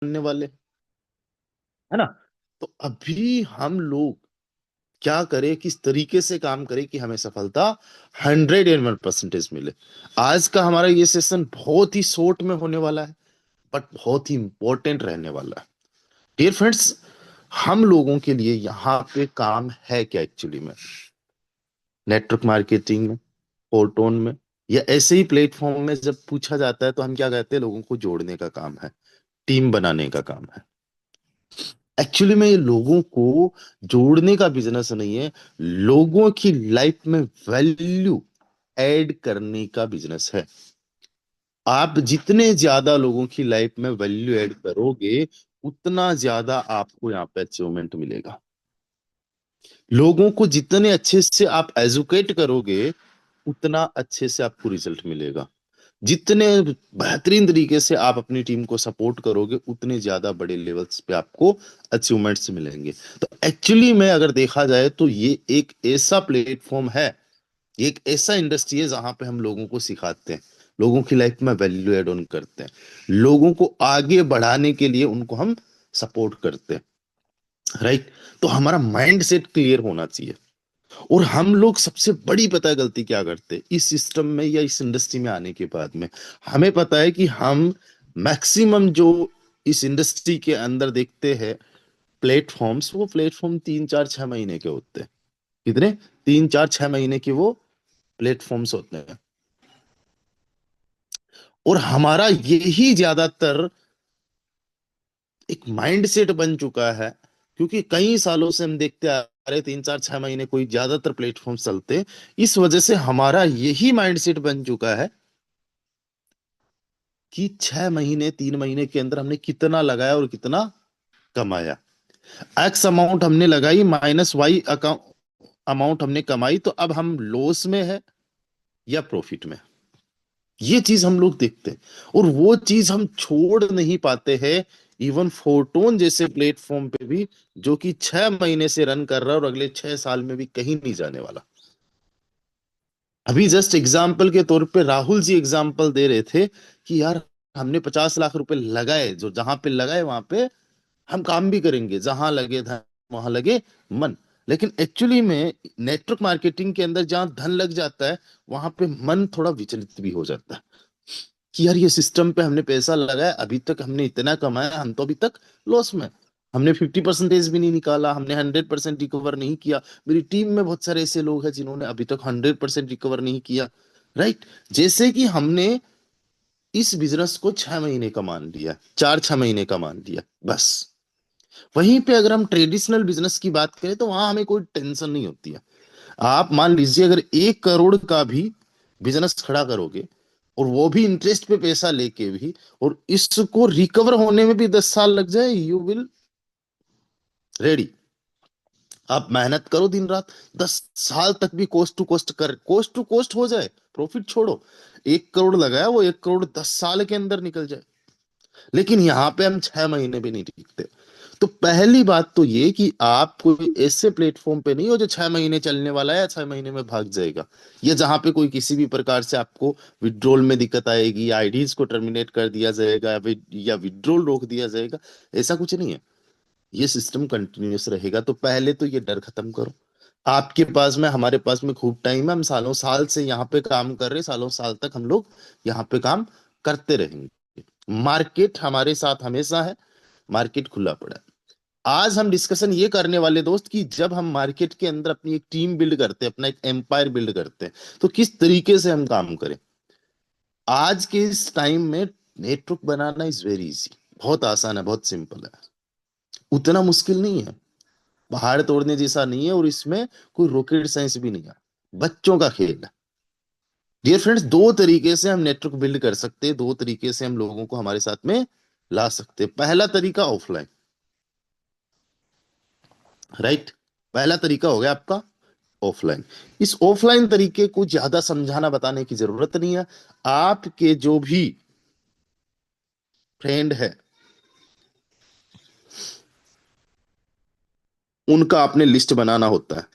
बनने वाले, है ना। तो अभी हम लोग क्या करें, किस तरीके से काम करें कि हमें सफलता 101% मिले। आज का हमारा ये सेशन बहुत ही शॉर्ट में होने वाला है, बट बहुत ही इंपॉर्टेंट रहने वाला है। डियर फ्रेंड्स, हम लोगों के लिए यहाँ पे काम है क्या एक्चुअली में? नेटवर्क मार्केटिंग में, फोरटोन में, या ऐसे ही प्लेटफॉर्म में जब पूछा जाता है तो हम क्या कहते हैं? लोगों को जोड़ने का काम है, टीम बनाने का काम है। एक्चुअली में ये लोगों को जोड़ने का बिजनेस नहीं है, लोगों की लाइफ में वैल्यू ऐड करने का बिजनेस है। आप जितने ज्यादा लोगों की लाइफ में वैल्यू ऐड करोगे, उतना ज्यादा आपको यहाँ पे अचीवमेंट मिलेगा। लोगों को जितने अच्छे से आप एजुकेट करोगे, उतना अच्छे से आपको रिजल्ट मिलेगा। जितने बेहतरीन तरीके से आप अपनी टीम को सपोर्ट करोगे, उतने ज्यादा बड़े लेवल्स पे आपको अचीवमेंट्स मिलेंगे। तो एक्चुअली में अगर देखा जाए तो ये एक ऐसा प्लेटफॉर्म है, ये एक ऐसा इंडस्ट्री है जहां पे हम लोगों को सिखाते हैं, लोगों की लाइफ में वैल्यू एड ऑन करते हैं, लोगों को आगे बढ़ाने के लिए उनको हम सपोर्ट करते हैं। राइट। तो हमारा माइंड सेट क्लियर होना चाहिए। और हम लोग सबसे बड़ी पता है गलती क्या करते हैं इस सिस्टम में या इस इंडस्ट्री में आने के बाद में? हमें पता है कि हम मैक्सिमम जो इस इंडस्ट्री के अंदर देखते हैं प्लेटफॉर्म्स, वो प्लेटफॉर्म 3 4 6 महीने के होते हैं। कितने? 3 4 6 महीने के वो प्लेटफॉर्म्स होते हैं। और हमारा यही ज्यादातर एक माइंडसेट बन चुका है, क्योंकि कई सालों से हम देखते आ रहे 3 4 6 महीने कोई ज्यादातर प्लेटफॉर्म चलते हैं। इस वजह से हमारा यही माइंडसेट बन चुका है कि 6 महीने 3 महीने के अंदर हमने कितना लगाया और कितना कमाया। एक्स अमाउंट हमने लगाई माइनस वाई अमाउंट हमने कमाई, तो अब हम लॉस में है या प्रॉफिट में? ये चीज हम लोग देखते हैं, और वो चीज हम छोड़ नहीं पाते हैं। इवन फोटोन जैसे प्लेटफॉर्म पे भी, जो कि 6 महीने से रन कर रहा है और अगले 6 साल में भी कहीं नहीं जाने वाला। अभी जस्ट एग्जाम्पल के तौर पे राहुल जी एग्जाम्पल दे रहे थे कि यार हमने 50 लाख रुपए लगाए, जो जहां पे लगाए वहां पे हम काम भी करेंगे, जहां लगे धन वहां लगे मन। लेकिन एक्चुअली में नेटवर्क मार्केटिंग के अंदर जहां धन लग जाता है, वहां पे मन थोड़ा विचलित भी हो जाता है कि यार ये सिस्टम पे हमने पैसा लगाया, अभी तक हमने इतना कमाया, हम तो अभी तक लॉस में। हमने 50% भी नहीं निकाला, हमने 100% रिकवर नहीं किया। मेरी टीम में बहुत सारे ऐसे लोग हैं जिन्होंने अभी तक 100% रिकवर नहीं किया। राइट। जैसे कि हमने इस बिजनेस को 6 महीने का मान लिया, 4 6 महीने का मान लिया बस। वहीं पे अगर हम ट्रेडिशनल बिजनेस की बात करें तो वहां हमें कोई टेंशन नहीं होती है। आप मान लीजिए अगर 1 करोड़ का भी बिजनेस खड़ा करोगे, और वो भी इंटरेस्ट पे पैसा लेके भी, और इसको रिकवर होने में भी 10 साल लग जाए, यू विल रेडी। आप मेहनत करो दिन रात, 10 साल तक भी कोस्ट टू कोस्ट कर, कोस्ट टू कोस्ट हो जाए, प्रॉफिट छोड़ो। 1 करोड़ लगाया, वो 1 करोड़ 10 साल के अंदर निकल जाए। लेकिन यहाँ पे हम 6 महीने भी नहीं टिकते। तो पहली बात तो ये कि आप कोई ऐसे प्लेटफॉर्म पे नहीं हो जो 6 महीने चलने वाला है या 6 महीने में भाग जाएगा, या जहां पे कोई किसी भी प्रकार से आपको विड्रॉल में दिक्कत आएगी, या आईडीज को टर्मिनेट कर दिया जाएगा, या विड्रॉल रोक दिया जाएगा। ऐसा कुछ नहीं है। ये सिस्टम कंटिन्यूअस रहेगा। तो पहले तो ये डर खत्म करो। आपके पास में, हमारे पास में खूब टाइम है, हम सालों साल से यहाँ पे काम कर रहे हैं, सालों साल तक हम लोग यहाँ पे काम करते रहेंगे। मार्केट हमारे साथ हमेशा है, मार्केट खुला पड़ा है। आज हम डिस्कशन ये करने वाले दोस्त कि जब हम मार्केट के अंदर अपनी एक टीम बिल्ड करते हैं, अपना एक एम्पायर बिल्ड करते हैं, तो किस तरीके से हम काम करें। आज के इस टाइम में network banana is very easy, बहुत आसान है, बहुत सिंपल है, उतना मुश्किल नहीं है, पहाड़ तोड़ने जैसा नहीं है, और इसमें कोई रॉकेट साइंस भी नहीं है, बच्चों का खेल है। डियर फ्रेंड्स, दो तरीके से हम नेटवर्क बिल्ड कर सकते हैं, दो तरीके से हम लोगों को हमारे साथ में ला सकते हैं। पहला तरीका ऑफलाइन। राइट। पहला तरीका हो गया आपका ऑफलाइन। इस ऑफलाइन तरीके को ज्यादा समझाना बताने की जरूरत नहीं है। आपके जो भी फ्रेंड है, उनका आपने लिस्ट बनाना होता है।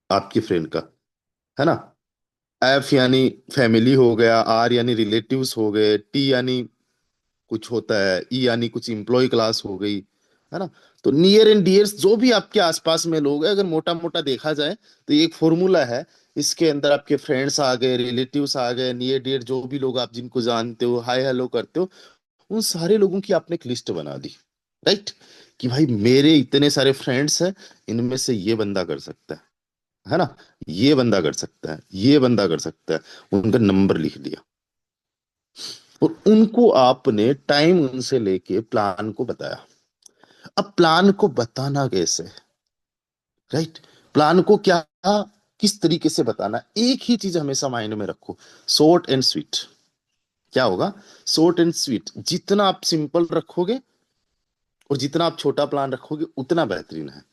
आपके फ्रेंड का, है ना। एफ यानी फैमिली हो गया, आर यानी रिलेटिव्स हो गए, टी यानी कुछ होता है, ई यानी कुछ इम्प्लॉय क्लास हो गई, है ना। तो नियर एंड डियर्स जो भी आपके आसपास में लोग हैं, अगर मोटा मोटा देखा जाए तो ये एक फॉर्मूला है। इसके अंदर आपके फ्रेंड्स आ गए, रिलेटिव्स आ गए, नियर डियर जो भी लोग आप जिनको जानते हो, हाय हेलो करते हो, उन सारे लोगों की आपने एक लिस्ट बना दी, राइट। कि भाई मेरे इतने सारे फ्रेंड्स हैं, इनमें से ये बंदा कर सकता है ना, ये बंदा कर सकता है, ये बंदा कर सकता है, उनका नंबर लिख दिया। और उनको आपने टाइम उनसे लेके प्लान को बताया। अब प्लान को बताना कैसे, राइट। प्लान को क्या, किस तरीके से बताना, एक ही चीज हमेशा माइंड में रखो, शॉर्ट एंड स्वीट। क्या होगा, शॉर्ट एंड स्वीट। जितना आप सिंपल रखोगे और जितना आप छोटा प्लान रखोगे उतना बेहतरीन है।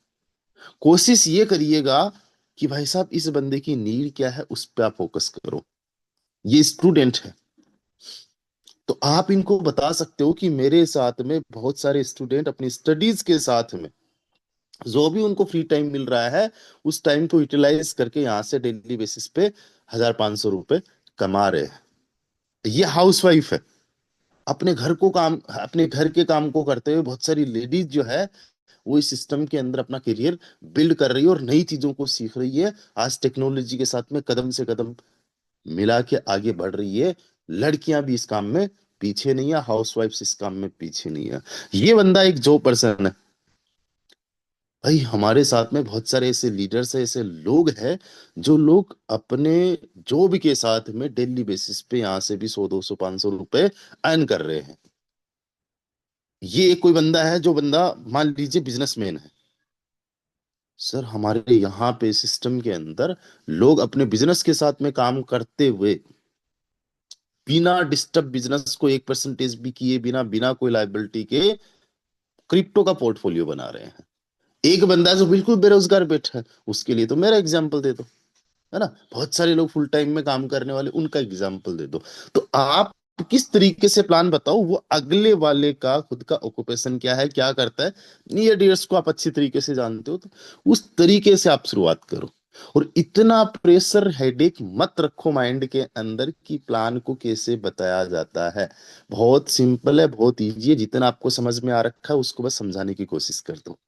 कोशिश ये करिएगा कि भाई साहब इस बंदे की नीड क्या है उस पर आप फोकस करो। ये स्टूडेंट है, तो आप इनको बता सकते हो कि मेरे साथ में बहुत सारे स्टूडेंट अपनी स्टडीज के साथ में जो भी उनको फ्री टाइम मिल रहा है, उस टाइम को यूटिलाइज करके यहाँ से डेली बेसिस पे 1,500 रुपए कमा रहे हैं। ये हाउसवाइफ है, अपने घर को काम, अपने घर के काम को करते हुए बहुत सारी लेडीज जो है वो इस सिस्टम के अंदर अपना करियर बिल्ड कर रही है और नई चीजों को सीख रही है। आज टेक्नोलॉजी के साथ में कदम से कदम मिला के आगे बढ़ रही है। लड़कियां भी इस काम में पीछे नहीं है, हाउसवाइफ्स इस काम में पीछे नहीं है। ये बंदा एक जो पर्सन है, भाई हमारे साथ में बहुत सारे ऐसे लीडर्स हैं, ऐसे लोग हैं जो लोग अपने जॉब के साथ में डेली बेसिस पे यहाँ से भी 100, 200, 500 रुपए अर्न कर रहे हैं। ये कोई बंदा है जो बंदा मान लीजिए बिजनेसमैन है। सर हमारे यहाँ पे सिस्टम के अंदर लोग अपने बिजनेस के साथ में काम करते हुए बिना डिस्टर्ब बिजनेस को 1% भी किए बिना, बिना कोई लाइबिलिटी के क्रिप्टो का पोर्टफोलियो बना रहे हैं। एक बंदा है जो बिल्कुल बेरोजगार बैठा है, उसके लिए तो मेरा एग्जाम्पल दे दो, है ना। बहुत सारे लोग फुल टाइम में काम करने वाले, उनका एग्जाम्पल दे दो। तो आप किस तरीके से प्लान बताओ, वो अगले वाले का खुद का ऑक्यूपेशन क्या है, क्या करता है, नियर डियर्स को आप अच्छी तरीके से जानते हो, तो उस तरीके से आप शुरुआत करो। और इतना प्रेशर हेडेक मत रखो माइंड के अंदर कि प्लान को कैसे बताया जाता है। बहुत सिंपल है, बहुत इजी है, जितना आपको समझ में आ रखा है उसको बस समझाने की कोशिश कर दो,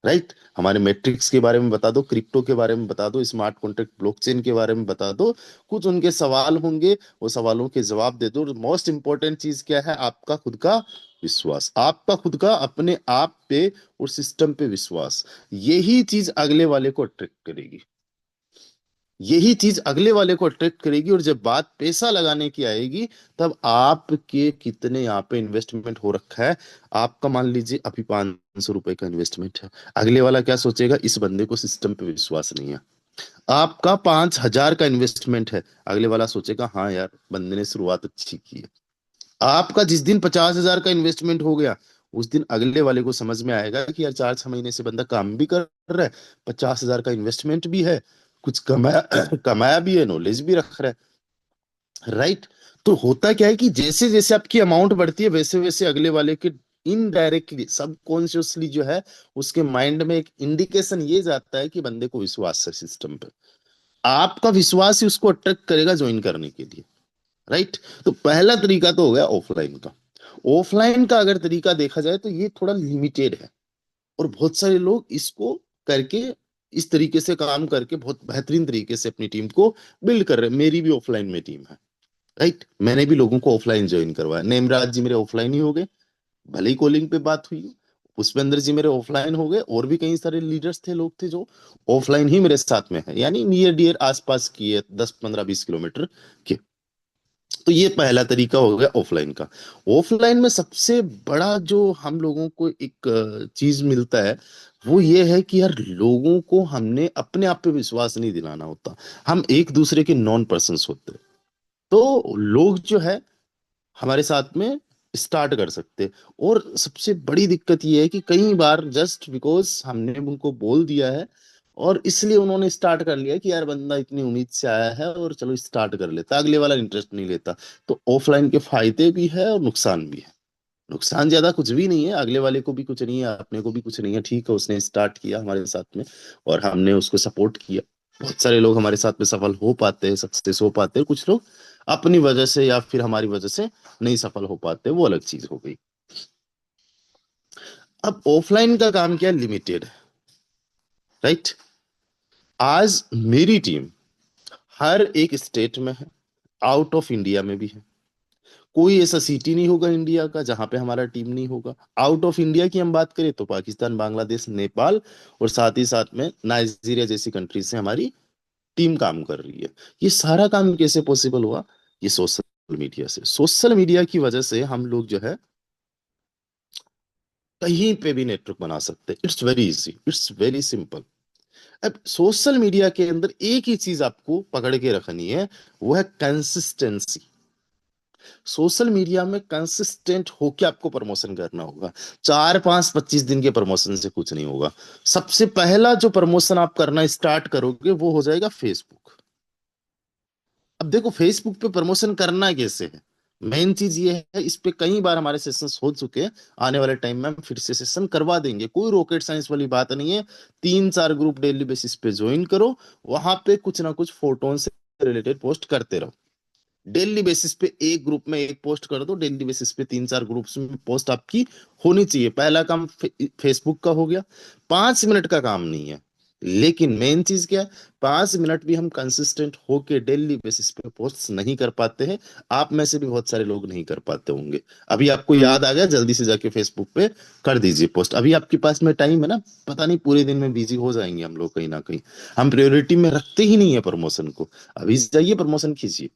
राइट। हमारे मैट्रिक्स के बारे में बता दो, क्रिप्टो के बारे में बता दो, स्मार्ट कॉन्ट्रैक्ट ब्लॉकचेन के बारे में बता दो। कुछ उनके सवाल होंगे, वो सवालों के जवाब दे दो। मोस्ट इंपॉर्टेंट चीज क्या है, आपका खुद का विश्वास, आपका खुद का अपने आप पे और सिस्टम पे विश्वास। यही चीज अगले वाले को अट्रैक्ट करेगी, यही चीज अगले वाले को अट्रैक्ट करेगी। और जब बात पैसा लगाने की आएगी, तब आपके कितने यहाँ पे इन्वेस्टमेंट हो रखा है। आपका मान लीजिए अभी 500 रुपए का इन्वेस्टमेंट है, अगले वाला क्या सोचेगा, इस बंदे को सिस्टम पे विश्वास नहीं है। आपका 5,000 का इन्वेस्टमेंट है, अगले वाला सोचेगा हाँ यार बंदे ने शुरुआत अच्छी की है। आपका जिस दिन 50,000 का इन्वेस्टमेंट हो गया, उस दिन अगले वाले को समझ में आएगा कि यार 4-6 महीने से बंदा काम भी कर रहा है, 50,000 का इन्वेस्टमेंट भी है, कुछ कमाया कमाया भी है, नॉलेज भी रख रहा है, राइट। तो होता क्या है कि जैसे जैसे आपकी अमाउंट बढ़ती है, वैसे वैसे अगले वाले के इनडायरेक्टली सबकॉन्शियसली जो है उसके माइंड में एक इंडिकेशन ये जाता है कि बंदे को विश्वास है सिस्टम पे। आपका विश्वास ही उसको अट्रैक्ट करेगा ज्वाइन करने के लिए, राइट। तो पहला तरीका तो हो गया ऑफलाइन का। ऑफलाइन का अगर तरीका देखा जाए तो ये थोड़ा लिमिटेड है, और बहुत सारे लोग इसको करके, इस तरीके से काम करके बहुत बेहतरीन तरीके से अपनी टीम को बिल्ड कर रहे हैं। मेरी भी ऑफलाइन में टीम है, राइट। मैंने भी लोगों को ऑफलाइन ज्वाइन करवाया। नेमराज जी मेरे ऑफलाइन ही हो गए, भले ही कॉलिंग पे बात हुई। पुष्पेंद्र जी मेरे ऑफलाइन हो गए, और भी कई सारे लीडर्स थे, लोग थे जो ऑफलाइन ही मेरे साथ में है, यानी नियर डियर आसपास की है, 10, 15, 20 किलोमीटर के। तो ये पहला तरीका हो गया ऑफलाइन का। ऑफलाइन में सबसे बड़ा जो हम लोगों को एक चीज मिलता है, वो ये है कि यार लोगों को हमने अपने आप पे विश्वास नहीं दिलाना होता। हम एक दूसरे के नॉन पर्सन्स होते हैं, तो लोग जो है हमारे साथ में स्टार्ट कर सकते। और सबसे बड़ी दिक्कत ये है कि कई बार जस्ट बिकॉज हमने उनको बोल दिया है, और इसलिए उन्होंने स्टार्ट कर लिया कि यार बंदा इतनी उम्मीद से आया है और चलो स्टार्ट कर लेता, अगले वाला इंटरेस्ट नहीं लेता। तो ऑफलाइन के फायदे भी है और नुकसान भी है। नुकसान ज्यादा कुछ भी नहीं है, अगले वाले को भी कुछ नहीं है, अपने को भी कुछ नहीं है, ठीक है उसने स्टार्ट किया हमारे साथ में और हमने उसको सपोर्ट किया। बहुत सारे लोग हमारे साथ में सफल हो पाते हैं, सक्सेस हो पाते हैं, कुछ लोग अपनी वजह से या फिर हमारी वजह से नहीं सफल हो पाते, वो अलग चीज हो गई। अब ऑफलाइन का काम क्या, लिमिटेड है, राइट। आज मेरी टीम हर एक स्टेट में है, आउट ऑफ इंडिया में भी है। कोई ऐसा सिटी नहीं होगा इंडिया का जहां पे हमारा टीम नहीं होगा। आउट ऑफ इंडिया की हम बात करें तो पाकिस्तान, बांग्लादेश, नेपाल और साथ ही साथ में नाइजीरिया जैसी कंट्रीज से हमारी टीम काम कर रही है। ये सारा काम कैसे पॉसिबल हुआ? ये सोशल मीडिया से। सोशल मीडिया की वजह से हम लोग जो है कहीं पे भी नेटवर्क बना सकते हैं। It's very easy, it's very simple. अब सोशल मीडिया के अंदर एक ही चीज आपको पकड़ के रखनी है, वो है कंसिस्टेंसी। सोशल मीडिया में कंसिस्टेंट होके आपको प्रमोशन करना होगा। 4 5 25 दिन के प्रमोशन से कुछ नहीं होगा। सबसे पहला जो प्रमोशन आप करना स्टार्ट करोगे वो हो जाएगा फेसबुक। अब देखो फेसबुक पे प्रमोशन करना कैसे है, मेन चीज ये है। इस पे कई बार हमारे सेशंस हो चुके हैं, आने वाले टाइम में हम फिर से सेशन करवा देंगे। कोई रॉकेट साइंस वाली बात नहीं है। 3 4 ग्रुप डेली बेसिस पे ज्वाइन करो, वहां पे कुछ ना कुछ फोटो से रिलेटेड पोस्ट करते रहो। डेली बेसिस पे एक ग्रुप में एक पोस्ट कर दो, डेली बेसिस पे 3 4 ग्रुप्स में पोस्ट आपकी होनी चाहिए। पहला काम फेसबुक का हो गया। 5 मिनट का काम नहीं है, लेकिन मेन चीज क्या है, 5 मिनट भी हम कंसिस्टेंट होके डेली बेसिस पे पोस्ट नहीं कर पाते हैं। आप में से भी बहुत सारे लोग नहीं कर पाते होंगे। अभी आपको याद आ गया, जल्दी से जाके फेसबुक पे कर दीजिए पोस्ट। अभी आपके पास में टाइम है ना, पता नहीं पूरे दिन में बिजी हो जाएंगे हम लोग कहीं ना कहीं। हम प्रायोरिटी में रखते ही नहीं है प्रमोशन को। अभी जाइए प्रमोशन कीजिए।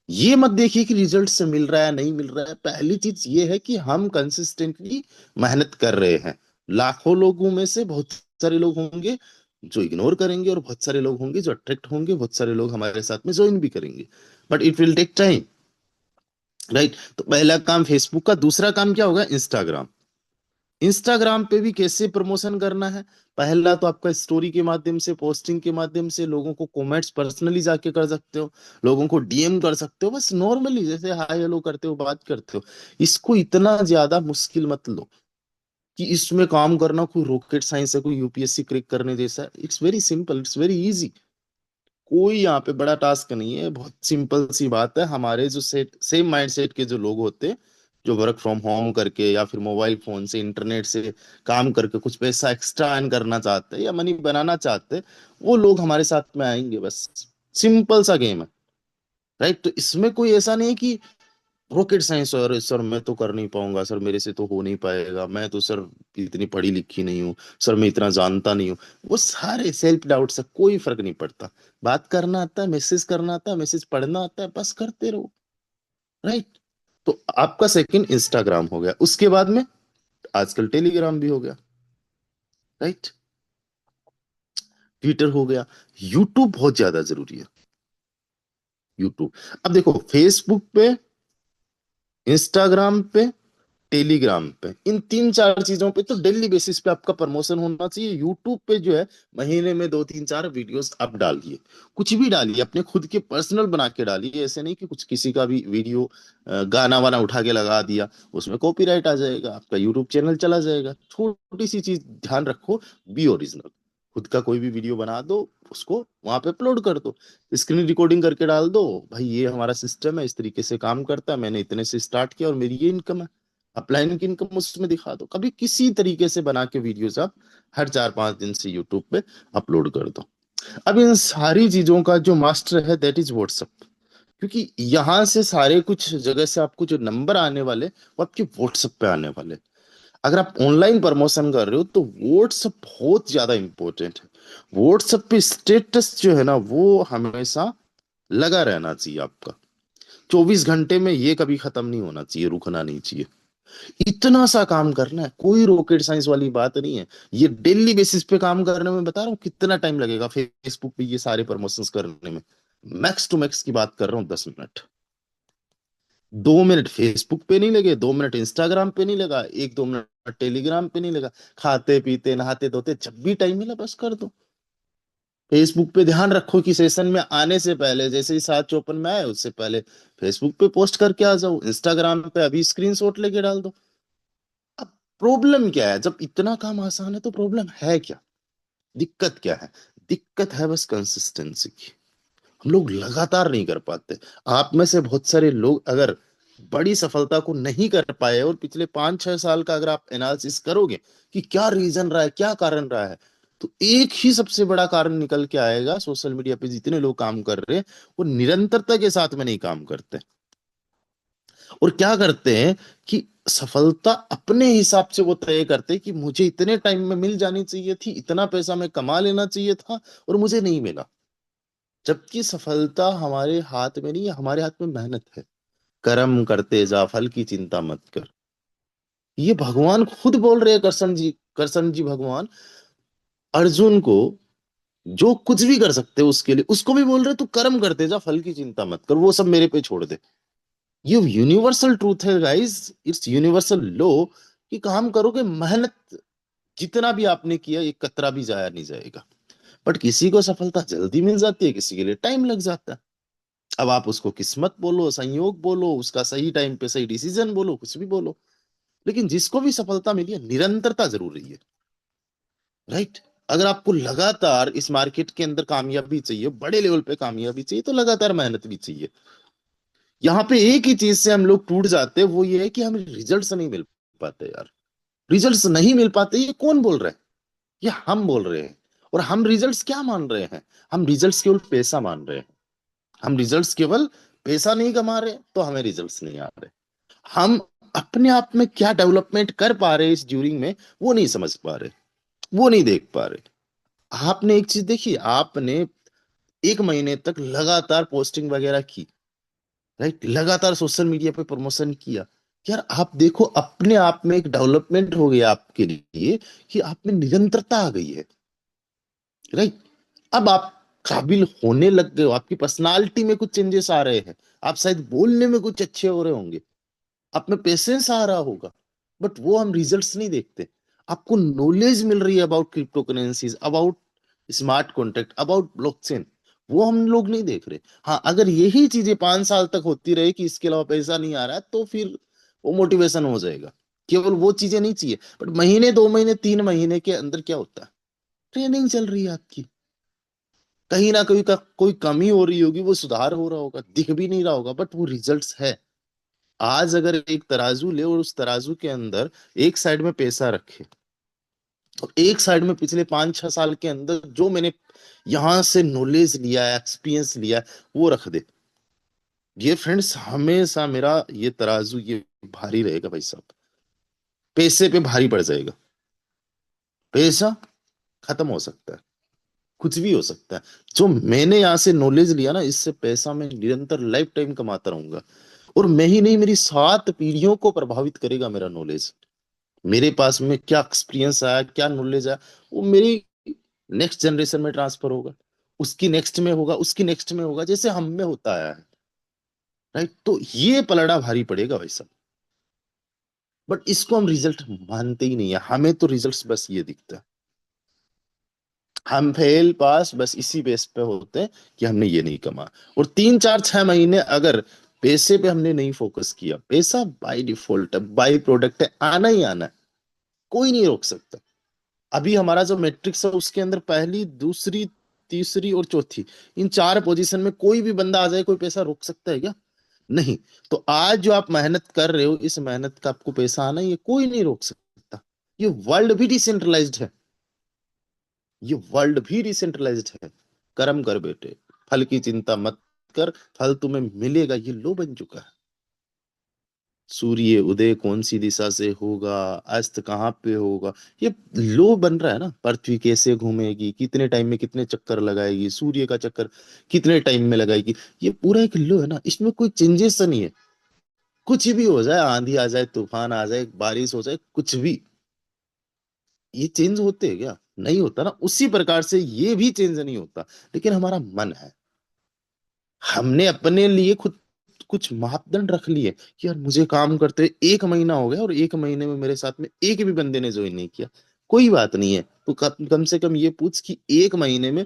ये मत देखिए कि रिजल्ट से मिल रहा है नहीं मिल रहा है। पहली चीज ये है कि हम कंसिस्टेंटली मेहनत कर रहे हैं। लाखों लोगों में से बहुत सारे लोग होंगे जो इग्नोर करेंगे, और बहुत सारे लोग होंगे जो अट्रैक्ट होंगे, बहुत सारे लोग हमारे साथ में ज्वाइन भी करेंगे। But it will take time, right. तो पहला काम फेसबुक का। दूसरा काम क्या होगा, इंस्टाग्राम। इंस्टाग्राम पे भी कैसे प्रमोशन करना है? पहला तो आपका स्टोरी के माध्यम से, पोस्टिंग के माध्यम से लोगों को कमेंट्स पर्सनली जाके कर सकते हो, लोगों को डीएम कर सकते हो, बस नॉर्मली जैसे हाय हेलो करते हो, बात करते हो। इसको इतना ज्यादा मुश्किल मत लो कि इसमें काम करना कोई रॉकेट साइंस है, कोई यूपीएससी क्रैक करने जैसा है। It's very simple, it's very easy. कोई यहाँ पे बड़ा टास्क नहीं है, बहुत सिंपल सी बात है। हमारे जो सेट सेम माइंड सेट के जो लोग होते हैं, जो वर्क फ्रॉम होम करके या फिर मोबाइल फोन से, इंटरनेट से काम करके कुछ पैसा एक्स्ट्रा अर्न करना चाहते हैं या मनी बनाना चाहते हैं, वो लोग हमारे साथ में आएंगे। बस सिंपल सा गेम है, राइट। तो इसमें कोई ऐसा नहीं है कि रॉकेट साइंस, और सर मैं तो कर नहीं पाऊंगा, सर मेरे से तो हो नहीं पाएगा, मैं तो सर इतनी पढ़ी लिखी नहीं हूँ, सर मैं इतना जानता नहीं हूँ। वो सारे सेल्फ डाउट से कोई फर्क नहीं पड़ता। बात करना आता है, मैसेज करना आता है, मैसेज पढ़ना आता है, बस करते रहो, राइट। तो आपका सेकंड इंस्टाग्राम हो गया। उसके बाद में आजकल टेलीग्राम भी हो गया, राइट। ट्विटर हो गया। यूट्यूब बहुत ज्यादा जरूरी है। यूट्यूब। अब देखो फेसबुक पे, इंस्टाग्राम पे, टेलीग्राम पे, इन 3 4 चीजों पे तो डेली बेसिस पे आपका प्रमोशन होना चाहिए। यूट्यूब पे जो है महीने में 2 3 4 वीडियोस आप डालिए। कुछ भी डालिए, अपने खुद के पर्सनल बना के डालिए। ऐसे नहीं कि कुछ किसी का भी वीडियो गाना वाना उठा के लगा दिया, उसमें कॉपीराइट आ जाएगा, आपका यूट्यूब चैनल चला जाएगा। छोटी सी चीज ध्यान रखो, बी ओरिजिनल। खुद का कोई भी वीडियो बना दो, उसको वहां पे अपलोड कर दो, स्क्रीन रिकॉर्डिंग करके डाल दो, भाई ये हमारा सिस्टम है, इस तरीके से काम करता है, मैंने इतने से स्टार्ट किया और मेरी ये इनकम है। अपलाइन की इनकम उसमें दिखा दो। कभी किसी तरीके से बना के वीडियोस आप हर 4 5 दिन से यूट्यूब पे अपलोड कर दो। अब इन सारी चीजों का जो मास्टर है दैट इज व्हाट्सएप। क्योंकि यहां से सारे कुछ जगह से आपको जो नंबर आने वाले वो आपके व्हाट्सएप पे आने वाले। अगर आप ऑनलाइन प्रमोशन कर रहे हो तो व्हाट्सएप बहुत ज्यादा इंपॉर्टेंट है। व्हाट्सएप पे स्टेटस जो है ना वो हमेशा लगा रहना चाहिए आपका। 24 घंटे में ये कभी खत्म नहीं होना चाहिए, रुकना नहीं चाहिए। इतना सा काम करना है, कोई रॉकेट साइंस वाली बात नहीं है। ये डेली बेसिस पे काम करने में बता रहा हूँ कितना टाइम लगेगा फेसबुक पे ये सारे प्रमोशंस करने में। मैक्स टू मैक्स की बात कर रहा हूँ, 10 मिनट। 2 मिनट फेसबुक पे नहीं लगे, 2 मिनट इंस्टाग्राम पे नहीं लगा, 1 2 मिनट टेलीग्राम पे नहीं लगा। खाते पीते नहाते धोते जब भी टाइम मिला बस कर दो। फेसबुक पे ध्यान रखो कि सेशन में आने से पहले, जैसे ही 7:54 में आए उससे पहले फेसबुक पे पोस्ट करके आ जाओ। इंस्टाग्राम पे अभी स्क्रीनशॉट लेके डाल दो। अब प्रॉब्लम क्या है, जब इतना काम आसान है तो प्रॉब्लम है क्या, दिक्कत क्या है? दिक्कत है बस कंसिस्टेंसी की। हम लोग लगातार नहीं कर पाते। आप में से बहुत सारे लोग अगर बड़ी सफलता को नहीं कर पाए और पिछले 5-6 साल का अगर आप एनालिसिस करोगे कि क्या रीजन रहा है, क्या कारण रहा है, तो एक ही सबसे बड़ा कारण निकल के आएगा। सोशल मीडिया पे जितने लोग काम कर रहे हैं वो निरंतरता के साथ में नहीं काम करते, और क्या करते हैं कि सफलता अपने हिसाब से वो तय करते हैं कि मुझे इतने टाइम में मिल जानी चाहिए थी, इतना पैसा मैं कमा लेना चाहिए था, और मुझे नहीं मिला। जबकि सफलता हमारे हाथ में नहीं है, हमारे हाथ में मेहनत है। कर्म करते जा, फल की चिंता मत कर। ये भगवान खुद बोल रहे हैं, कृष्ण जी भगवान अर्जुन को, जो कुछ भी कर सकते हो उसके लिए उसको भी बोल रहे तू कर्म करते जा, फल की चिंता मत कर, वो सब मेरे पे छोड़ दे। ये यूनिवर्सल ट्रूथ है गाइस, इट्स यूनिवर्सल लॉ कि काम करोगे, मेहनत जितना भी आपने किया एक कतरा भी जाया नहीं जाएगा। बट किसी को सफलता जल्दी मिल जाती है, किसी के लिए टाइम लग जाता है। अब आप उसको किस्मत बोलो, संयोग बोलो, उसका सही टाइम पे सही डिसीजन बोलो, कुछ भी बोलो, लेकिन जिसको भी सफलता मिली है, निरंतरता जरूरी है। राइट। अगर आपको लगातार इस मार्केट के अंदर कामयाबी चाहिए, बड़े लेवल पे कामयाबी चाहिए, तो लगातार मेहनत भी चाहिए। यहाँ पे एक ही चीज से हम लोग टूट जाते हैं, वो ये है कि हमें रिजल्ट्स नहीं मिल पाते यार। रिजल्ट्स नहीं मिल पाते, ये कौन बोल रहा है? ये हम बोल रहे हैं। और हम रिजल्ट्स क्या मान रहे हैं? हम रिजल्ट्स केवल पैसा मान रहे हैं। हम रिजल्ट्स केवल पैसा नहीं कमा रहे तो हमें रिजल्ट्स नहीं आ रहे। हम अपने आप में क्या डेवलपमेंट कर पा रहे हैं इस ड्यूरिंग में, वो नहीं समझ पा रहे, वो नहीं देख पा रहे। आपने एक चीज देखी, आपने 1 महीने तक लगातार पोस्टिंग वगैरह की, राइट, लगातार सोशल मीडिया पे प्रमोशन किया, यार आप देखो अपने आप में एक डेवलपमेंट हो गया आपके लिए, कि आप में निरंतरता आ गई है। राइट। अब आप काबिल होने लग गए हो, आपकी पर्सनालिटी में कुछ चेंजेस आ रहे हैं, आप शायद बोलने में कुछ अच्छे हो रहे होंगे, आप में पेशेंस आ रहा होगा। बट वो हम रिजल्ट्स नहीं देखते। आपको नॉलेज मिल रही है about crypto currencies, about smart contract, about blockchain, वो हम लोग नहीं देख रहे। हाँ, अगर यही चीजें 5 साल तक होती रहे कि इसके अलावा पैसा नहीं आ रहा है, तो फिर वो मोटिवेशन हो जाएगा। केवल वो चीजें नहीं चाहिए, बट महीने, 2 महीने, 3 महीने के अंदर क्या होता है? ट्रेनिंग चल रही है आपकी, कहीं ना कहीं का कोई कमी हो रही होगी, वो सुधार हो रहा होगा, दिख भी नहीं रहा होगा, बट वो रिजल्ट्स है। आज अगर एक तराजू ले और उस तराजू के अंदर एक साइड में पैसा रखे, और एक साइड में पिछले 5-6 साल के अंदर जो मैंने यहां से नॉलेज लिया है, एक्सपीरियंस लिया है, वो रख दे, ये फ्रेंड्स हमेशा मेरा ये तराजू ये भारी रहेगा भाई साहब, पैसे पे भारी पड़ जाएगा। पैसा खत्म हो सकता है, कुछ भी हो सकता है। जो मैंने यहाँ से नॉलेज लिया ना, इससे पैसा मैं निरंतर लाइफ टाइम कमाता रहूंगा। और मैं ही नहीं, मेरी 7 पीढ़ियों को प्रभावित करेगा मेरा नॉलेज। मेरे पास में क्या एक्सपीरियंस आया, क्या नॉलेज आया, वो मेरी नेक्स्ट जनरेशन में ट्रांसफर होगा, उसकी नेक्स्ट में होगा, उसकी नेक्स्ट में होगा, जैसे हम में होता आया है। राइट। तो ये पलड़ा भारी पड़ेगा भाई साहब। बट इसको हम रिजल्ट मानते ही नहीं है, हमें तो रिजल्ट्स बस ये दिखता है। हम फेल पास बस इसी बेस पे होते हैं कि हमने ये नहीं कमा। और 3-4-6 महीने अगर पैसे पे हमने नहीं फोकस किया, पैसा बाय डिफॉल्ट है, बाय प्रोडक्ट है, आना ही आना है, कोई नहीं रोक सकता। अभी हमारा जो मैट्रिक्स है उसके अंदर पहली, दूसरी, तीसरी और चौथी, इन 4 पोजीशन में कोई भी बंदा आ जाए, कोई पैसा रोक सकता है क्या? नहीं। तो आज जो आप मेहनत कर रहे हो, इस मेहनत का आपको पैसा आना ही है, कोई नहीं रोक सकता। ये वर्ल्ड भी डिसेंट्रलाइज्ड है, ये वर्ल्ड भी डिसेंट्रलाइज्ड है। कर्म कर बेटे, फल की चिंता मत कर, फल तुम्हें मिलेगा, ये लो बन चुका है। सूर्य उदय कौन सी दिशा से होगा, अस्त कहाँ पे होगा, ये लो बन रहा है ना। पृथ्वी कैसे घूमेगी, कितने टाइम में कितने चक्कर लगाएगी, सूर्य का चक्कर कितने टाइम में लगाएगी, ये पूरा एक लो है ना, इसमें कोई चेंजेस नहीं है। कुछ भी हो जाए, आंधी आ जाए, तूफान आ जाए, बारिश हो जाए, कुछ भी, ये चेंज होते हैं क्या? नहीं होता ना। उसी प्रकार से ये भी चेंज नहीं होता, लेकिन हमारा मन है। हमने अपने लिए खुद कुछ मापदंड रख लिए कि यार मुझे काम करते हुए 1 महीना हो गया, और 1 महीने में मेरे साथ में एक भी बंदे ने ज्वाइन नहीं किया। कोई बात नहीं है, तो कम से कम ये पूछ कि 1 महीने में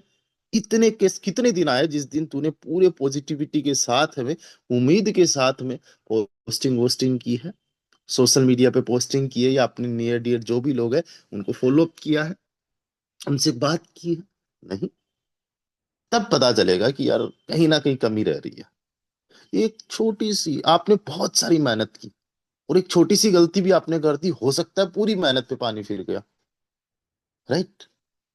इतने केस कितने दिन आए जिस दिन तूने पूरे पॉजिटिविटी के साथ में, उम्मीद के साथ में पोस्टिंग वोस्टिंग की है, सोशल मीडिया पे पोस्टिंग की है, या अपने नियर डियर जो भी लोग हैं उनको फॉलो अप किया है, उनसे बात की है? नहीं। तब पता चलेगा कि यार कहीं ना कहीं कमी रह रही है। एक छोटी सी आपने बहुत सारी मेहनत की और एक छोटी सी गलती भी आपने कर दी, हो सकता है पूरी मेहनत पे पानी फिर गया। राइट।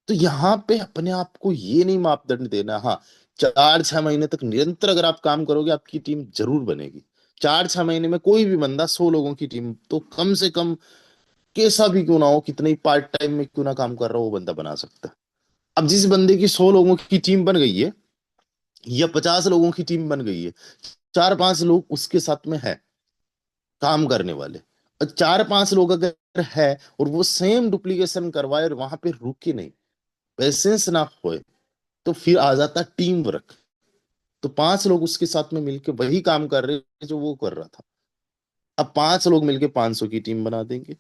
तो यहाँ पे अपने आप को ये नहीं मापदंड देना, हाँ 4-6 महीने तक निरंतर अगर आप काम करोगे आपकी टीम जरूर बनेगी। 4-6 महीने में कोई भी बंदा 100 लोगों की टीम तो कम से कम, कैसा भी क्यों ना हो, कितने ही पार्ट टाइम में क्यों ना काम कर रहा हो, वो बंदा बना सकता है। अब जिस बंदे की 100 लोगों की टीम बन गई है या 50 लोगों की टीम बन गई है, 4-5 लोग उसके साथ में है काम करने वाले, और 4-5 लोग अगर है और वो सेम डुप्लीकेशन करवाए और वहां पे रुके नहीं, पेशेंस ना होए, तो फिर आ जाता टीम वर्क। तो 5 लोग उसके साथ में मिलके वही काम कर रहे हैं जो वो कर रहा था। अब 5 लोग मिलके 500 की टीम बना देंगे,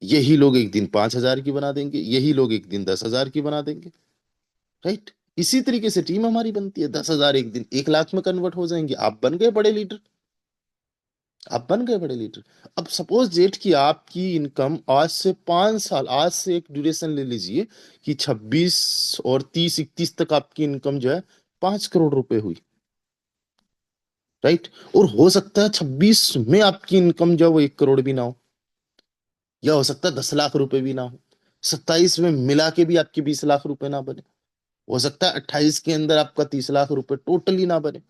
यही लोग एक दिन 5,000 की बना देंगे, यही लोग एक दिन 10,000 की बना देंगे। राइट। इसी तरीके से टीम हमारी बनती है, 10,000 एक दिन 1 लाख में कन्वर्ट हो जाएंगे, आप बन गए बड़े लीडर। आप बन गए बड़े लीडर। अब सपोज जेट कि आपकी इनकम आज से 5 साल, आज से एक ड्यूरेशन ले लीजिए कि 26 और 30-31 तक आपकी इनकम जो है 5 करोड़ रुपए हुई। राइट। और हो सकता है 26 में आपकी इनकम जो है वो 1 करोड़ भी ना हो, या हो सकता है 10 लाख रुपए भी ना हो। 27 में मिला के भी आपके 20 लाख रुपए ना बने। हो सकता है 28 के अंदर आपका 30 लाख रुपए टोटली ना बने।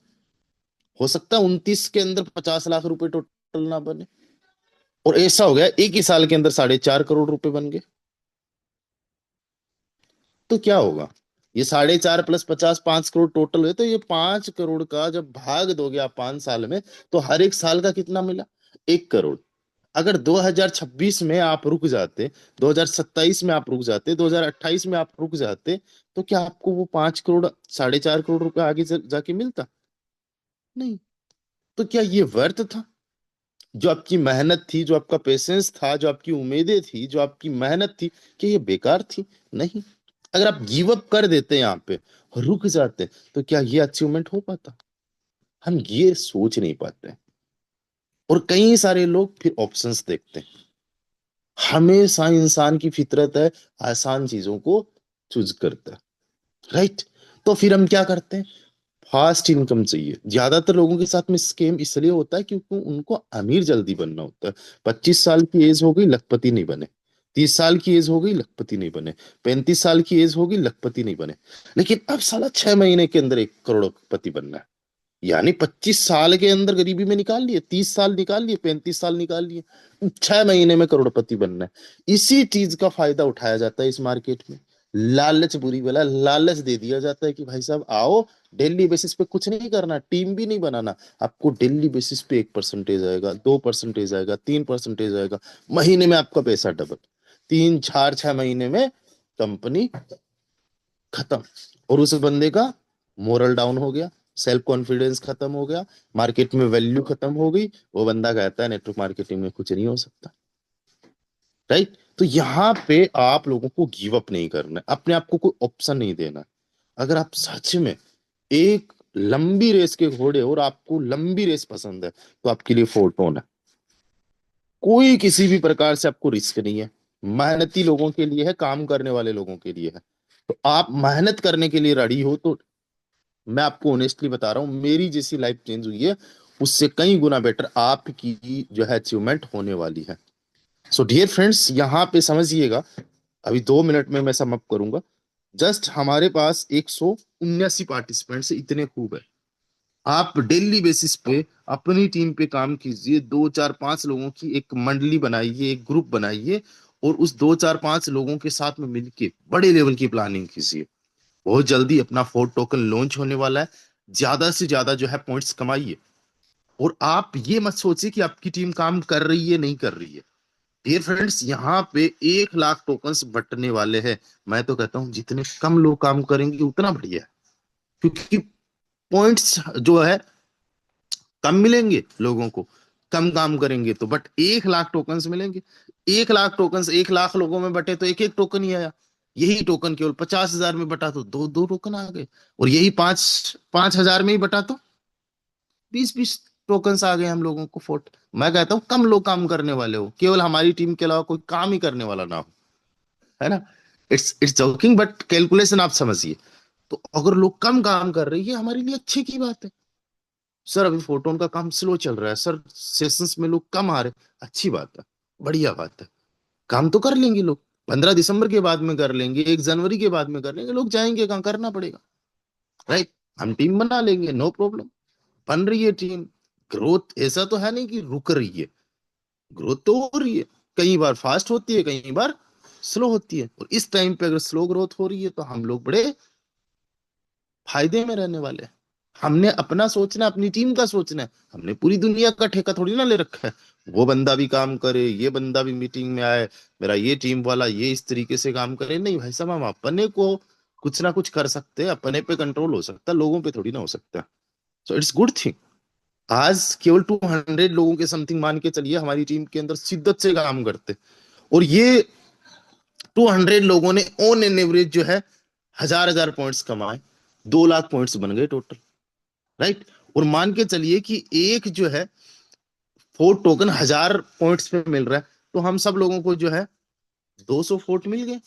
हो सकता है 29 के अंदर 50 लाख रुपए टोटल ना बने। और ऐसा हो गया एक ही साल के अंदर 4.5 करोड़ रुपए बन गए। तो क्या होगा? ये 4.5 प्लस 50, 5 करोड़ टोटल हुए, तो ये 5 करोड़ का जब भाग दोगे आप 5 साल में, तो हर एक साल का कितना मिला? 1 करोड़। अगर 2026 में आप रुक जाते, 2027 में आप रुक जाते, 2028 में आप रुक जाते, तो क्या आपको वो 5 करोड़, 4.5 करोड़ रुपए आगे जाके मिलता? नहीं। तो क्या ये व्यर्थ था? जो आपकी मेहनत थी, जो आपका पेशेंस था, जो आपकी उम्मीदें थी, जो आपकी मेहनत थी, क्या ये बेकार थी? नहीं। अगर आप गिव अप कर देते यहाँ पे, रुक जाते, तो क्या ये अचीवमेंट हो पाता? हम ये सोच नहीं पाते। और कई सारे लोग फिर ऑप्शंस देखते हैं। हमेशा इंसान की फितरत है आसान चीजों को चूज करता है। राइट। तो फिर हम क्या करते हैं? फास्ट इनकम चाहिए। ज्यादातर लोगों के साथ में स्कैम इसलिए होता है क्योंकि उनको अमीर जल्दी बनना होता है। 25 साल की एज हो गई, लखपति नहीं बने। 30 साल की एज हो गई, लखपति नहीं बने। 35 साल की एज हो गई, लखपति नहीं बने। लेकिन अब साला 6 महीने के अंदर 1 करोड़पति बनना है। यानी 25 साल के अंदर गरीबी में निकाल लिए, 30 साल निकाल लिए, 35 साल निकाल लिए, 6 महीने में करोड़पति बनना है। इसी चीज का फायदा उठाया जाता है इस मार्केट में। लालच बुरी बला, लालच दे दिया जाता है कि भाई साहब आओ, डेली बेसिस पे कुछ नहीं करना, टीम भी नहीं बनाना, आपको डेली बेसिस पे 1% आएगा, 2% आएगा, 3% आएगा, महीने में आपका पैसा डबल। 3-4-6 महीने में कंपनी खत्म। और उस बंदे का मोरल डाउन हो गया, सेल्फ कॉन्फिडेंस खत्म हो गया, मार्केट में वैल्यू खत्म हो गई। वो बंदा कहता है नेटवर्क मार्केटिंग में कुछ नहीं हो सकता। राइट। तो यहाँ पे आप लोगों को गिव अप नहीं करना है, अपने आप को कोई ऑप्शन नहीं देना है। अगर आप सच में एक लंबी रेस के घोड़े और आपको लंबी रेस पसंद है, तो आपके लिए फोर्टोन है। कोई किसी भी प्रकार से आपको रिस्क नहीं है। मेहनती लोगों के लिए है, काम करने वाले लोगों के लिए है। तो आप मेहनत करने के लिए रेडी हो तो मैं आपको ऑनेस्टली बता रहा हूँ, मेरी जैसी लाइफ चेंज हुई है, उससे कई गुना बेटर आपकी जो है अचीवमेंट होने वाली है। सो डियर फ्रेंड्स, यहाँ पे समझिएगा, अभी 2 मिनट में मैं सम अप करूंगा। जस्ट हमारे पास 179 पार्टिसिपेंट्स, इतने खूब है। आप डेली बेसिस पे अपनी टीम पे काम कीजिए, 2-4-5 लोगों की एक मंडली बनाइए, एक ग्रुप बनाइए, और उस 2-4-5 लोगों के साथ में मिलके बड़े लेवल की प्लानिंग कीजिए। बहुत जल्दी अपना फोर्थ टोकन लॉन्च होने वाला है। ज्यादा से ज्यादा जो है पॉइंट्स कमाइए। और आप ये मत सोचिए कि आपकी टीम काम कर रही है नहीं कर रही है। डियर फ्रेंड्स, यहाँ पे 1 लाख टोकन्स बंटने वाले हैं। मैं तो कहता हूँ जितने कम लोग काम करेंगे उतना बढ़िया है, क्योंकि पॉइंट्स जो है कम मिलेंगे लोगों को, कम काम करेंगे तो, बट 1 लाख टोकन्स मिलेंगे। 1 लाख टोकन्स 1 लाख लोगों में बटे तो एक एक टोकन ही आया। यही टोकन केवल 50,000 में बटा तो दो दो टोकन आ गए। और यही 5-5 हजार में ही बटा तो 20-20 टोकन्स आ गए हम लोगों को फोर्ट। मैं कहता हूँ कम लोग काम करने वाले हो, केवल हमारी टीम के अलावा कोई काम ही करने वाला ना हो। है ना? It's it's joking, but calculation आप समझिए। तो अगर लोग कम काम कर रहे हैं, ये हमारे लिए अच्छे की बात है। सर अभी फोटोन का काम स्लो चल रहा है सर, सेशंस में लोग कम आ रहे, अच्छी बात है, बढ़िया बात है। काम तो कर लेंगे लोग, 15 दिसंबर के बाद में कर लेंगे, 1 जनवरी के बाद में कर लेंगे, लोग जाएंगे कहाँ, करना पड़ेगा, राइट। हम टीम बना लेंगे, नो प्रॉब्लम। बन रही है टीम, ग्रोथ ऐसा तो है नहीं कि रुक रही है, ग्रोथ तो हो रही है। कई बार फास्ट होती है, कई बार स्लो होती है, और इस टाइम पे अगर स्लो ग्रोथ हो रही है तो हम लोग बड़े फायदे में रहने वाले हैं। हमने अपना सोचना है, अपनी टीम का सोचना है, हमने पूरी दुनिया का ठेका थोड़ी ना ले रखा है। वो बंदा भी काम करे, ये बंदा भी मीटिंग में आए, मेरा ये टीम वाला ये इस तरीके से काम करे, नहीं भाई साहब, हम अपने को कुछ ना कुछ कर सकते हैं, अपने पे कंट्रोल हो सकता है, लोगों पे थोड़ी ना हो सकता। So it's good thing. आज केवल 200 लोगों के समथिंग मान के चलिए हमारी टीम के अंदर शिद्दत से काम करते, और ये 200 लोगों ने ऑन एन एवरेज जो है 1000 1000 पॉइंट्स कमाए, 2 लाख पॉइंट्स बन गए टोटल, राइट। और मान के चलिए कि एक जो है फोर्ट टोकन 1000 पॉइंट्स पे मिल रहा है, तो हम सब लोगों को जो है 200 फोर्ट मिल गए।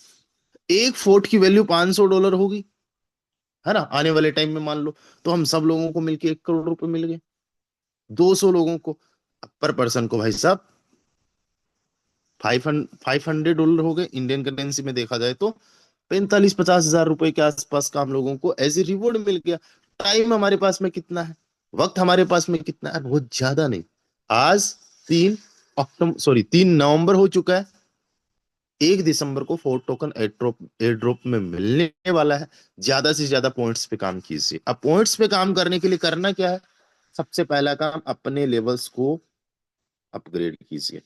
एक फोर्ट की वैल्यू $500 होगी, है ना, आने वाले टाइम में मान लो, तो हम सब लोगों को मिलके 1 करोड़ रुपए मिल गए, 200 लोगों को। पर पर्सन को भाई साहब 500 $500 हो गए, इंडियन करेंसी में देखा जाए तो 45 50 हजार रुपए के आसपास का हम लोगों को एज ए रिवॉर्ड मिल गया। टाइम हमारे पास में कितना है, वक्त हमारे पास में कितना है, बहुत ज्यादा नहीं। आज 3 नवंबर हो चुका है, 1 दिसंबर को फोर्ट टोकन एयर ड्रॉप में मिलने वाला है। ज्यादा से ज्यादा पॉइंट्स पे काम कीजिए। अब पॉइंट्स पे काम करने के लिए करना क्या है, सबसे पहला काम अपने लेवल्स को अपग्रेड कीजिए।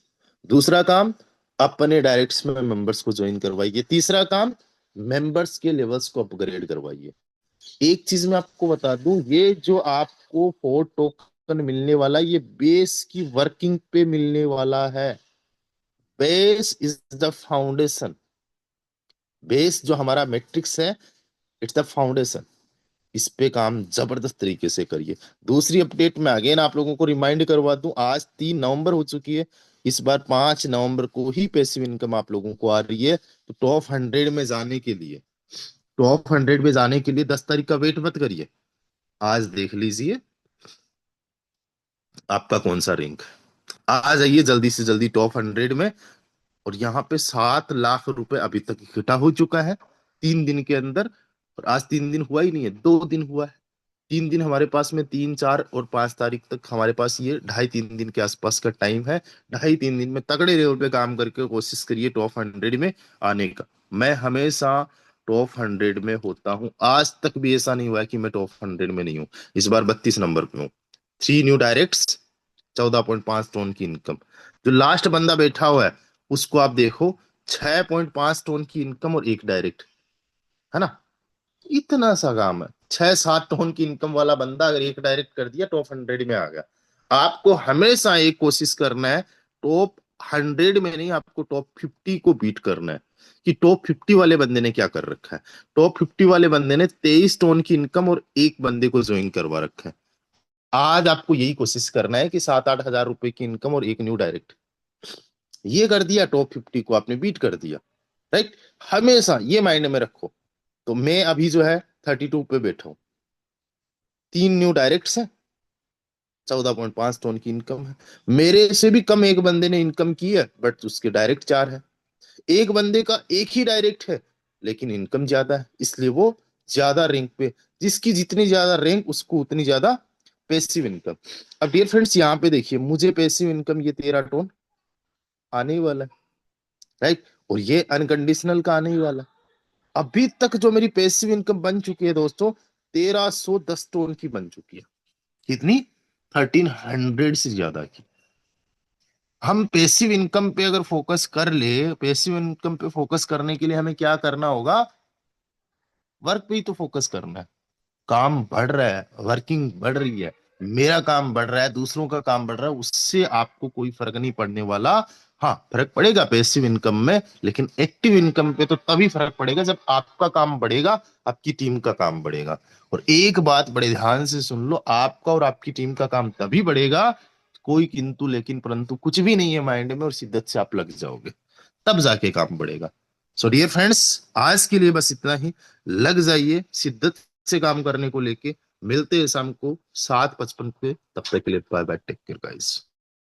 दूसरा काम अपने डायरेक्ट्स में मेंबर्स को ज्वाइन करवाइए। तीसरा काम मेंबर्स के लेवल्स को अपग्रेड करवाइए। एक चीज मैं आपको बता दूं, ये जो आपको फोर टोकन मिलने वाला, ये बेस की वर्किंग पे मिलने वाला है। Base is the foundation. Base जो हमारा मैट्रिक्स है, इट्स द फाउंडेशन। इस पे काम जबरदस्त तरीके से करिए। दूसरी अपडेट में अगेन आप लोगों को रिमाइंड करवा दूं, आज 3 नवंबर हो चुकी है, इस बार 5 नवंबर को ही पैसिव इनकम आप लोगों को आ रही है। तो टॉप 100 में जाने के लिए, टॉप 100 में जाने के लिए 10 तारीख का वेट मत करिए, आज देख लीजिए आपका कौन सा रैंक। आ जाइए जल्दी से जल्दी टॉप 100 में। और यहाँ पे 7 लाख रुपए अभी तक इकट्ठा हो चुका है 3 दिन के अंदर। और आज 3 दिन हुआ ही नहीं है, 2 दिन हुआ है। 3 दिन हमारे पास में, 3 4 और 5 तारीख तक हमारे पास ये 2.5 3 दिन के आसपास का टाइम है। 2.5 3 दिन में तगड़े लेवल पे काम करके कोशिश करिए टॉप 100 में आने का। मैं हमेशा टॉप 100 में होता हूँ, आज तक भी ऐसा नहीं हुआ है कि मैं टॉप 100 में नहीं हूँ। इस बार 32 नंबर पे हूँ। 3 न्यू डायरेक्ट्स, 14.5 टन की इनकम। जो लास्ट बंदा बैठा हुआ है उसको आप देखो, 6.5 टन की इनकम और एक डायरेक्ट, है ना। इतना सा काम है, 6 7 टन की इनकम वाला बंदा अगर एक डायरेक्ट कर दिया टॉप 100 में आ गया। आपको हमेशा एक कोशिश करना है, टॉप 100 में नहीं, आपको टॉप 50 को बीट करना है। कि टॉप 50 वाले बंदे ने क्या कर रखा है। टॉप 50 वाले बंदे ने 23 टन की इनकम और एक बंदे को ज्वाइन करवा रखा है। आज आपको यही कोशिश करना है कि 7 8 हजार रुपए की इनकम और एक न्यू डायरेक्ट, ये कर दिया, टॉप 50 को आपने बीट कर दिया, राइट। हमेशा ये माइंड में रखो। तो मैं अभी जो है 32 पे बैठा हूँ, 3 न्यू डायरेक्ट्स हैं, 14.5 टन की इनकम है। मेरे से भी कम एक बंदे ने इनकम की है, बट उसके डायरेक्ट 4 है। एक बंदे का एक ही डायरेक्ट है, लेकिन इनकम ज्यादा है, इसलिए वो ज्यादा रैंक पे। जिसकी जितनी ज्यादा रैंक, उसको उतनी ज्यादा पैसिव इनकम। अब डियर फ्रेंड्स, यहाँ पे देखिए, मुझे पैसिव इनकम ये 13 टन आने ही वाला है, राइट। और ये अनकंडीशनल का आने ही वाला है। अभी तक जो मेरी पैसिव इनकम बन चुकी है दोस्तों, 1310 टन की बन चुकी है। कितनी? 1300 से ज्यादा की। हम पैसिव इनकम पे अगर फोकस कर ले, पैसिव इनकम पे फोकस करने के लिए हमें क्या करना होगा, वर्क पे ही तो फोकस करना है। काम बढ़ रहा है, वर्किंग बढ़ रही है, मेरा काम बढ़ रहा है, दूसरों का काम बढ़ रहा है, उससे आपको कोई फर्क नहीं पड़ने वाला। हाँ, फर्क पड़ेगा पैसिव इनकम में, लेकिन एक्टिव इनकम पे तो तभी फर्क पड़ेगा जब आपका काम बढ़ेगा, आपकी टीम का काम बढ़ेगा। और एक बात बड़े ध्यान से सुन लो, आपका और आपकी टीम का काम तभी बढ़ेगा, कोई किंतु लेकिन परंतु कुछ भी नहीं है माइंड में, और शिद्दत से आप लग जाओगे, तब जाके काम बढ़ेगा। सो डियर फ्रेंड्स, आज के लिए बस इतना ही। लग जाइए शिद्दत से काम करने को लेके। मिलते हैं शाम को 7:55 पे। तब तक के लिए bye bye, take care guys.